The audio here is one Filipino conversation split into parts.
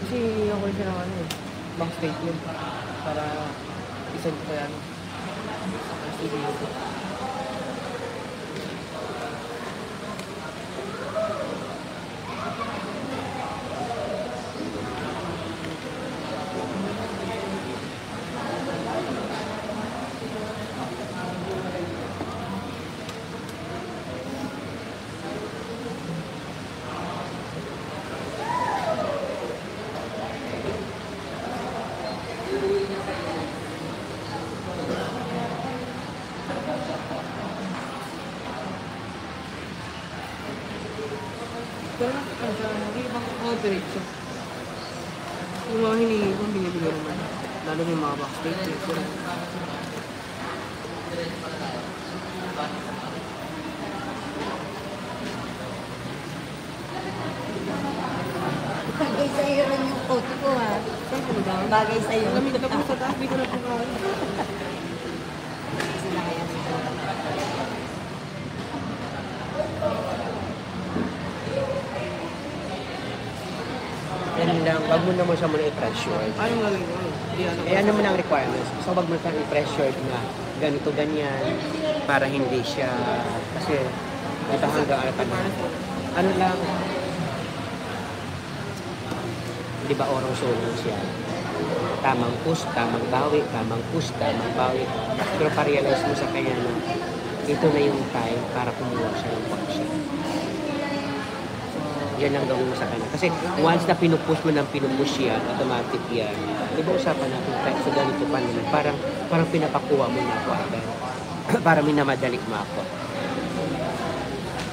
Kasi ako rin siya ng ano eh, bank statement para isend ko yan. Sige. Pero nakita siya, may ibang operate siya. Yung mga hinihingi ko, binibigay naman. Lalo na yung mga box statement. Bagay sa'yo rin yung photo ko ha. Saan ko madami? Bagay sa'yo. Lamig na po sa taas, di ko na po kaya. Sila kaya siguro. Yan lang, wag mo naman siya muna i-pressure. Anong gagawin ko? Eh ano man ang requirements? So wag mo siyang i-pressure na ganito, ganyan, para hindi siya, kasi ito hanggang ano pa na. Ano lang, di ba orong sulong siya? Tamang push, tamang bawi, tamang push, tamang bawi. Pero pa-realize mo sa kanya na ito na yung time para kumuha siya ng function. Yan ang gawin mo sa kanya. Kasi once na pinupush mo ng pinupush yan, automatic yan. Di ba usapan natin tayo sa ganito pa naman? Parang pinapakuha mo na ako agad. Para minamadali mo ako.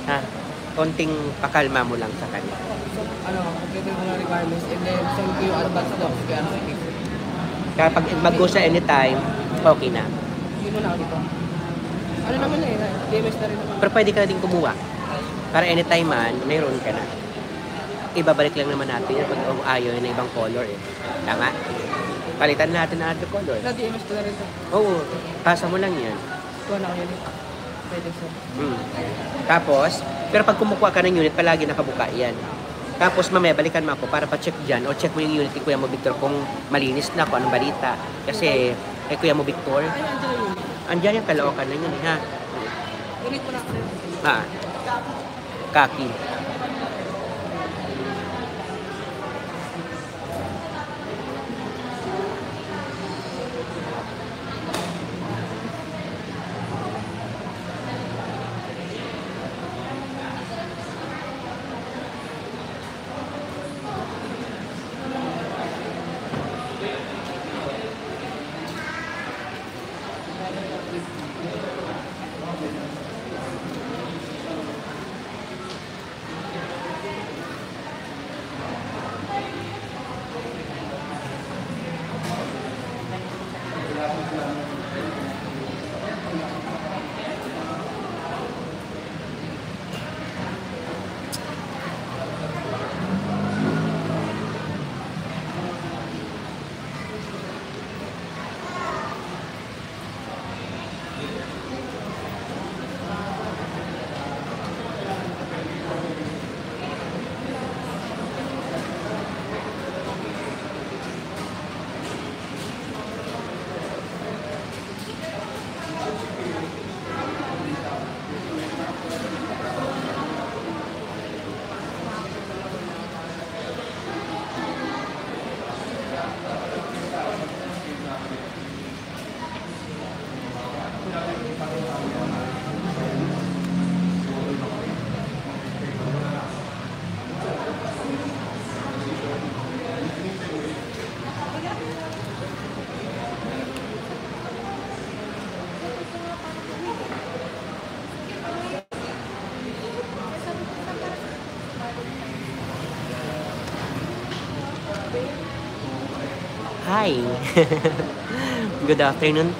Ha? Konting pakalma mo lang sa kanya. So, ano, completed mo na requirements and then send ko yung advance docs kaya RCP. Kapag mag-go sa anytime, okay na. Yun mo na ako dito. Ano naman eh, DMS na rin naman. Pero pwede ka din kumuha. Para anytime man, mayroon ka na. Ibabalik lang naman natin yan pag ayaw na ibang color eh. Tama? Palitan natin na other color. Sa DMS ko na rin ito. Oo, pasa mo lang yan. Ito na ako yun. Pwede sir. Tapos, pero pag kumukuha ka ng unit, palagi nakabuka yan. Tapos mamaya balikan mo ako para pa-check dyan o check mo yung unit ni Kuya mo Victor kung malinis na, kung anong balita. Kasi Kuya mo Victor, Ay, nandiyan yun. andyan yung kalookan na yun, ha? Unit mo na ako rin. Kaki. Hi! Good afternoon.